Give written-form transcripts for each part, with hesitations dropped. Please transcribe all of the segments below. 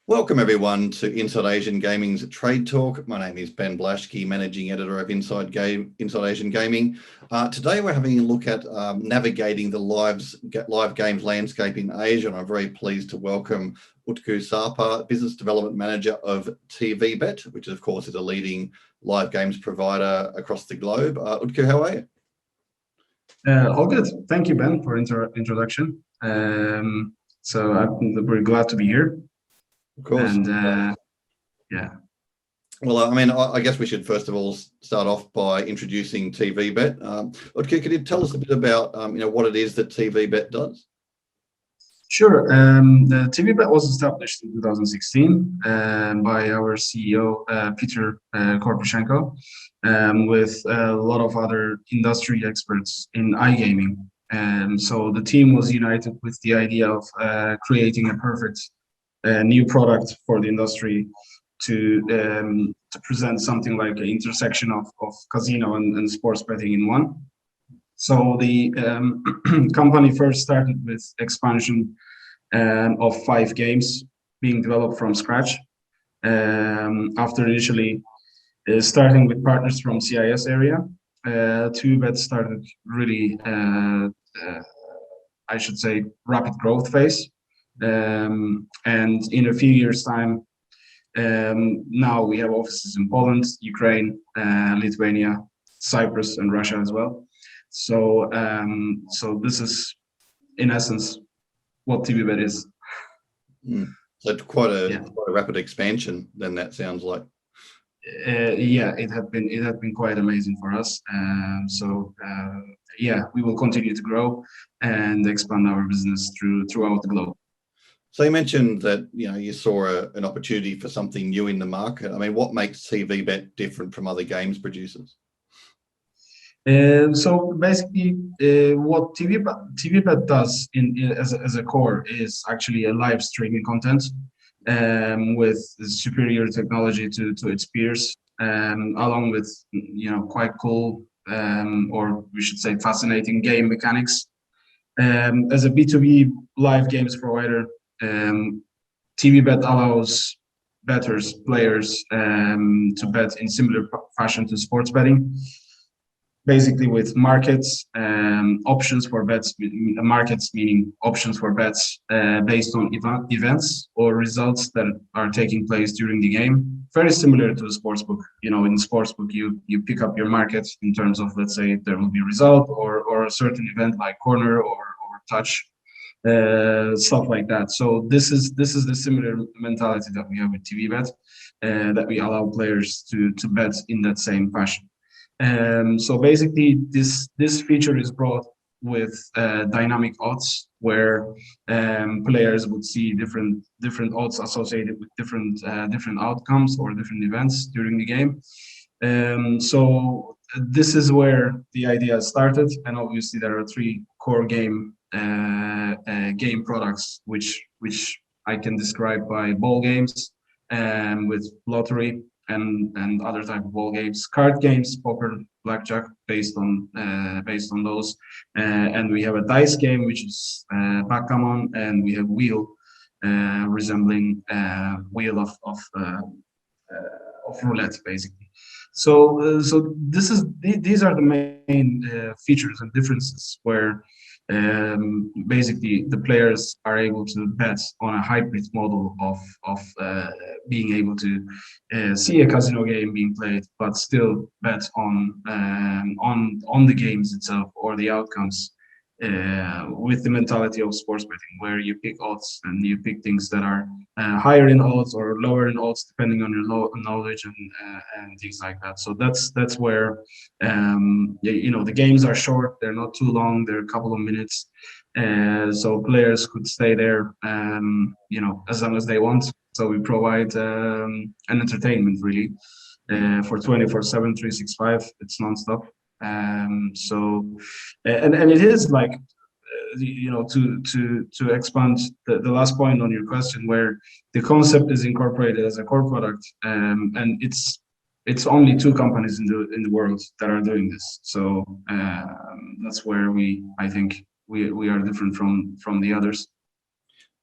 Welcome everyone to Inside Asian Gaming's Trade Talk. My name is Ben Blashke, Managing Editor of Inside Asian Gaming. Today we're having a look at navigating the live games landscape in Asia, and I'm very pleased to welcome Utku Sarper, Business Development Manager of TVBet, which of course is a leading live games provider across the globe. Utku, how are you? All good. Thank you, Ben, for introduction. So I'm very glad to be here. Of course. And yeah. Well, I mean, I guess we should first of all start off by introducing TVBet. Utku, could you tell us a bit about what it is that TVBet does? Sure. The TVBet was established in 2016 by our CEO, Peter Korpushenko, with a lot of other industry experts in iGaming. So the team was united with the idea of creating a perfect new product for the industry to present something like an intersection of casino and sports betting in one. So the company first started with expansion of 5 games being developed from scratch. After initially starting with partners from CIS area, TVBet started really, I should say, rapid growth phase. And in a few years' time, now we have offices in Poland, Ukraine, Lithuania, Cyprus, and Russia as well. So, so this is, in essence, what TVBet is. So it's quite a rapid expansion. Then that sounds like. Yeah, it had been quite amazing for us. Yeah, we will continue to grow and expand our business throughout the globe. So you mentioned that you saw an opportunity for something new in the market. I mean, what makes TVBet different from other games producers? So basically, what TVBet does as a core is actually a live streaming content with superior technology to its peers, along with quite cool or we should say fascinating game mechanics. As a B2B live games provider, TVBet allows bettors, players to bet in similar fashion to sports betting. Basically with markets, options for bets, markets meaning options for bets based on events or results that are taking place during the game. Very similar to a sportsbook. In the sportsbook, you pick up your market in terms of, let's say, there will be a result or a certain event like corner or touch, stuff like that. So this is the similar mentality that we have with TVBet, that we allow players to bet in that same fashion. So basically, this feature is brought with dynamic odds, where players would see different odds associated with different outcomes or different events during the game. So this is where the idea started, and obviously there are 3 core game products, which I can describe by ball games, with lottery and other type of ball games, card games, poker, blackjack, based on those, and we have a dice game which is backgammon, and we have wheel resembling wheel of roulette, basically. So these are the main features and differences where basically the players are able to bet on a hybrid model of being able to see a casino game being played, but still bet on the games itself or the outcomes, with the mentality of sports betting, where you pick odds and you pick things that are higher in odds or lower in odds depending on your knowledge and things like that. So that's where the games are short, they're not too long, they're a couple of minutes, so players could stay there as long as they want. So we provide an entertainment really for 24/7, 365. It's nonstop. So and it is like to expand the last point on your question, where the concept is incorporated as a core product, and it's only 2 companies in the world that are doing this. So that's where I think we are different from the others.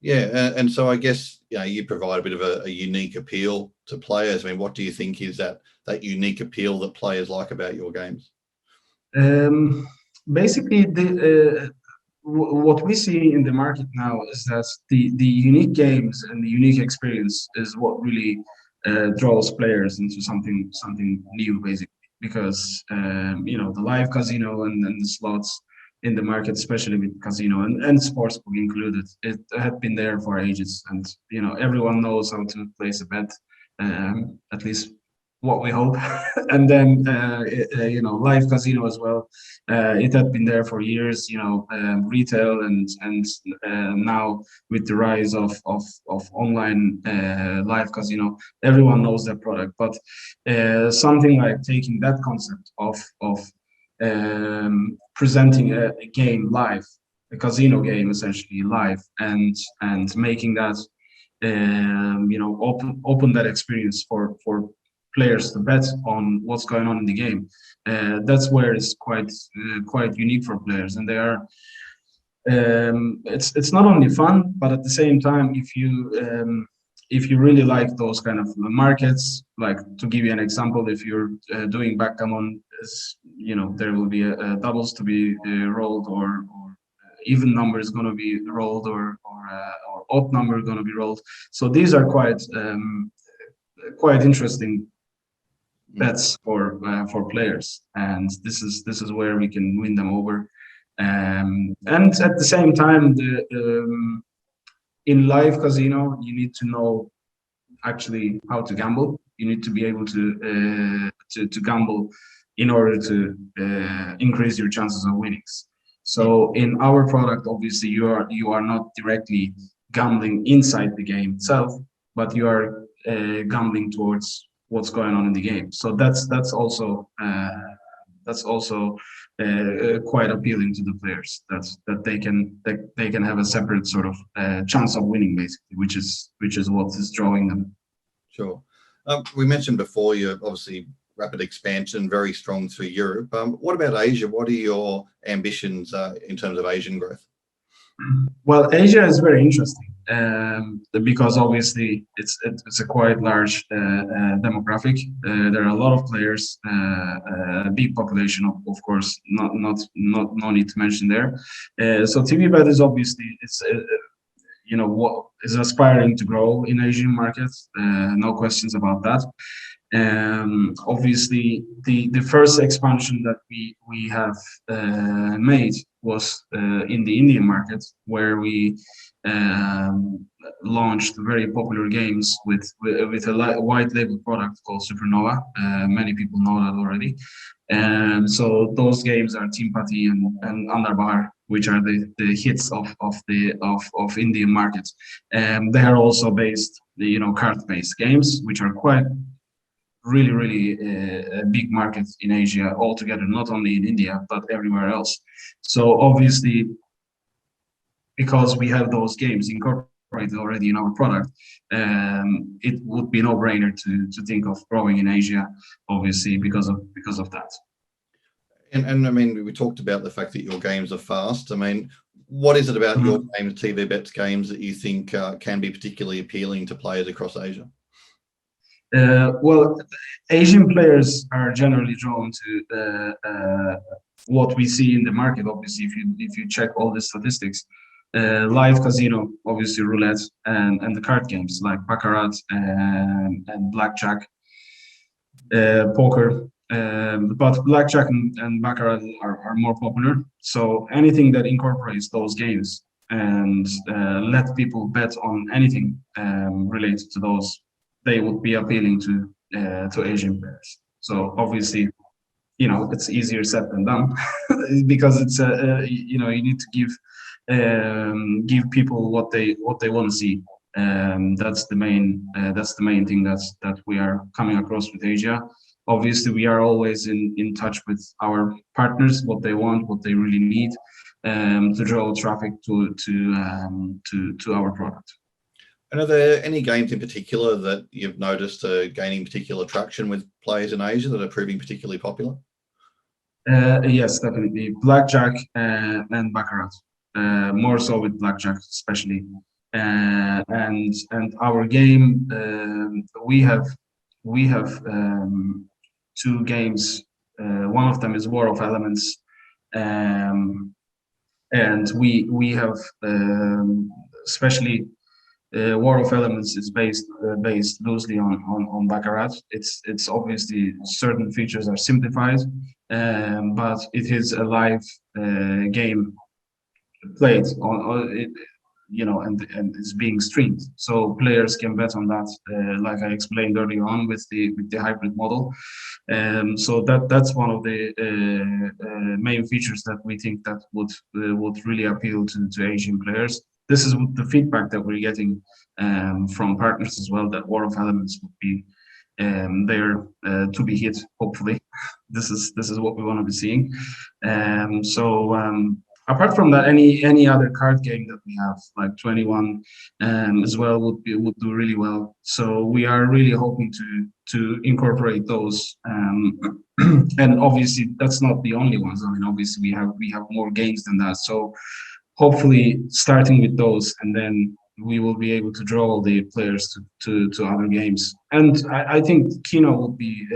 Yeah, and so I guess you provide a bit of a unique appeal to players. I mean, what do you think is that unique appeal that players like about your games? Basically, what we see in the market now is that the unique games and the unique experience is what really draws players into something new, basically. Because the live casino and the slots in the market, especially with casino and sportsbook included, it had been there for ages, and everyone knows how to place a bet, at least what we hope. And then live casino as well, it had been there for years, retail and now with the rise of online live casino, everyone knows that product. But something like taking that concept of presenting a game live, a casino game essentially live, and making that open that experience for players to bet on what's going on in the game. That's where it's quite unique for players, and they are. It's not only fun, but at the same time, if you really like those kind of markets, like to give you an example, if you're doing backgammon, there will be a doubles to be rolled, or even number is going to be rolled, or odd number going to be rolled. So these are quite interesting bets for players, and this is where we can win them over. And at the same time, in live casino, you need to know actually how to gamble. You need to be able to gamble in order to increase your chances of winnings. So in our product, obviously, you are not directly gambling inside the game itself, but you are gambling towards what's going on in the game. So that's also quite appealing to the players. That they can have a separate sort of chance of winning, basically, which is what is drawing them. Sure. We mentioned before you're obviously rapid expansion, very strong through Europe. What about Asia? What are your ambitions in terms of Asian growth? Well, Asia is very interesting because obviously it's a quite large demographic. There are a lot of players, a big population, of course, no need to mention there. So TVBet is obviously what is aspiring to grow in Asian markets. No questions about that. Obviously, the first expansion that we have made was in the Indian market, where we launched very popular games with a white label product called Supernova. Many people know that already. So those games are Team Pati and Andar, which are the hits of Indian markets. They are also based, card-based games, which are quite really a big market in Asia altogether, not only in India but everywhere else. So obviously, because we have those games incorporated already in our product, it would be no-brainer to think of growing in Asia, obviously because of that. And I mean, we talked about the fact that your games are fast. I mean, what is it about your games, TVBets games, that you think can be particularly appealing to players across Asia? Well, Asian players are generally drawn to what we see in the market. Obviously, if you check all the statistics, live casino, obviously roulette, and the card games like baccarat and blackjack, poker. But blackjack and baccarat are more popular. So anything that incorporates those games and let people bet on anything related to those, they would be appealing to Asian players. So obviously, it's easier said than done because it's you need to give people what they want to see. That's the main thing that we are coming across with Asia. Obviously, we are always in touch with our partners, what they want, what they really need, to draw traffic to our product. And are there any games in particular that you've noticed are gaining particular traction with players in Asia that are proving particularly popular? Yes, definitely. Blackjack and baccarat. More so with blackjack, especially. and our game, we have two games. One of them is War of Elements, um, and we have especially War of Elements is based loosely on Baccarat. It's obviously certain features are simplified, but it is a live game played on it, and it's being streamed, so players can bet on that, like I explained earlier on with the hybrid model. So that's one of the main features that we think that would really appeal to Asian players. This is the feedback that we're getting from partners as well, that War of Elements would be there to be hit. Hopefully, this is what we want to be seeing. Apart from that, any other card game that we have, like 21, as well, would do really well. So we are really hoping to incorporate those. And obviously, that's not the only ones. I mean, obviously, we have more games than that. So hopefully, starting with those, and then we will be able to draw the players to other games. And I think Kino would be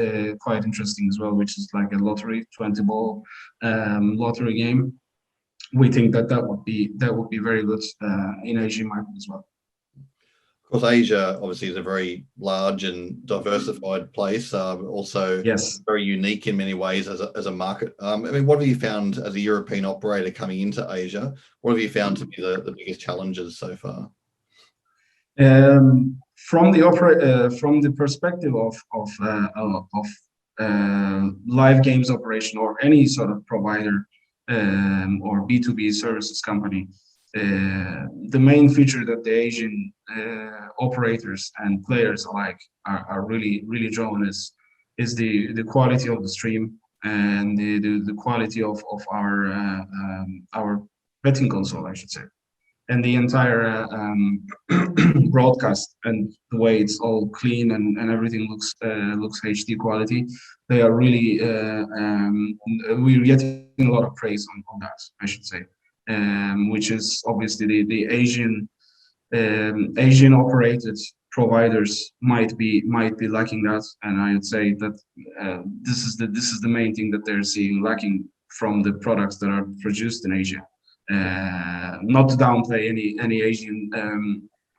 quite interesting as well, which is like a lottery, 20 ball lottery game. We think that would be very good in Asian market as well. Of course, Asia obviously is a very large and diversified place, also Yes. very unique in many ways as a market. I mean, what have you found as a European operator coming into Asia? What have you found to be the biggest challenges so far? From the perspective of live games operation or any sort of provider, or B2B services company, the main feature that the Asian operators and players alike are really drawn is the quality of the stream and the quality of our betting console, I should say, and the entire broadcast, and the way it's all clean and everything looks HD quality. They are really we're getting a lot of praise on that, I should say, which is obviously the Asian operated providers might be lacking that, and I would say that this is the main thing that they're seeing lacking from the products that are produced in Asia. Not to downplay any Asian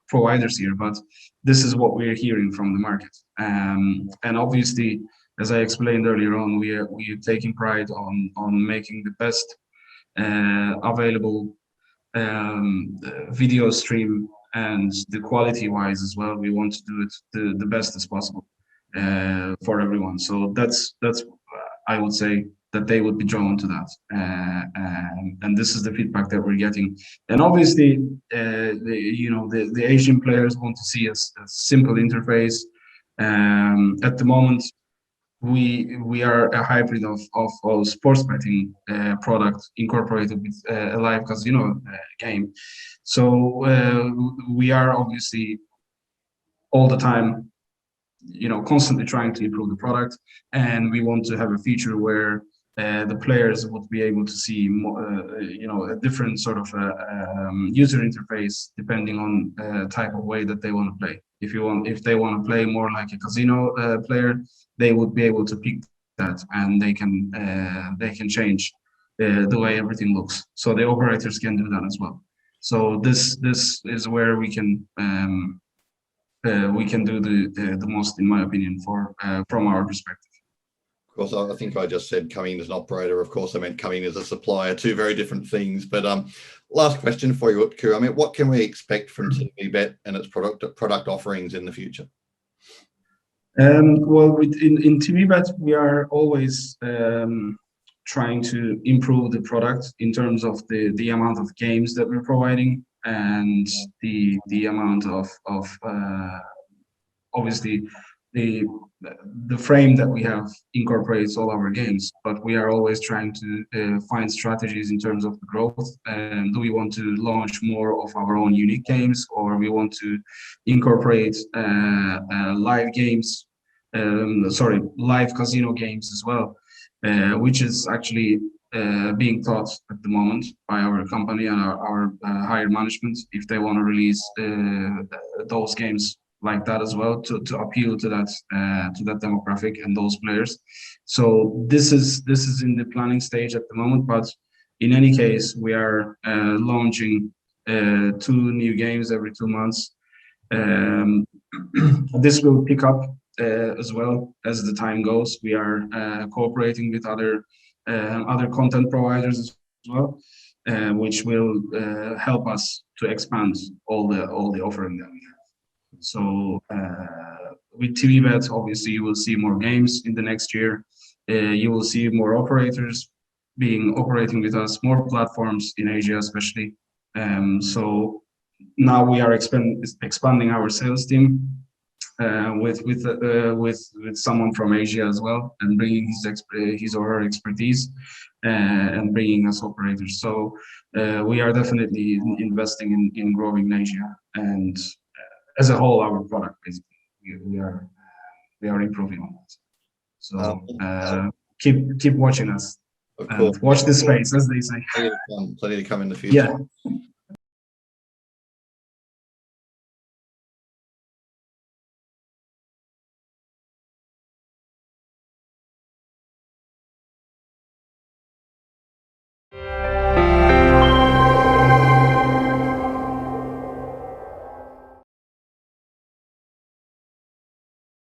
providers here, but this is what we're hearing from the market. And obviously, as I explained earlier on, we are taking pride on making the best available video stream, and the quality wise as well. We want to do it the best as possible for everyone. So that's I would say that they would be drawn to that, and this is the feedback that we're getting. And obviously, the Asian players want to see a simple interface. At the moment, we are a hybrid of sports betting product incorporated with a live casino game. So we are obviously all the time, constantly trying to improve the product, and we want to have a feature where the players would be able to see more, a different sort of user interface depending on type of way that they want to play. If they want to play more like a casino player, they would be able to pick that, and they can change the way everything looks. So the operators can do that as well. So this is where we can do the most, in my opinion, from our perspective. Of course, I think I just said coming in as an operator. Of course, I meant coming in as a supplier. Two very different things. But last question for you, Utku. I mean, what can we expect from TVBet and its product offerings in the future? Well, in TVBet, we are always trying to improve the product in terms of the amount of games that we're providing, and the amount of obviously the frame that we have incorporates all our games, but we are always trying to find strategies in terms of the growth. And do we want to launch more of our own unique games, or we want to incorporate live games, live casino games as well, which is actually being thought at the moment by our company and our higher management if they want to release those games like that as well to appeal to that demographic and those players. So this is in the planning stage at the moment, but in any case, we are launching 2 new games every 2 months. This will pick up as well as the time goes. We are cooperating with other content providers as well, which will help us to expand all the offering that we have. So with TVBet, obviously, you will see more games in the next year. You will see more operators operating with us, more platforms in Asia, especially. So now we are expanding our sales team with someone from Asia as well, and bringing his or her expertise and bringing us operators. So we are definitely investing in growing in Asia, and as a whole, our product basically we are improving on that. So keep watching us. Of And course. watch this space, as they say. Plenty to come in the future. Yeah.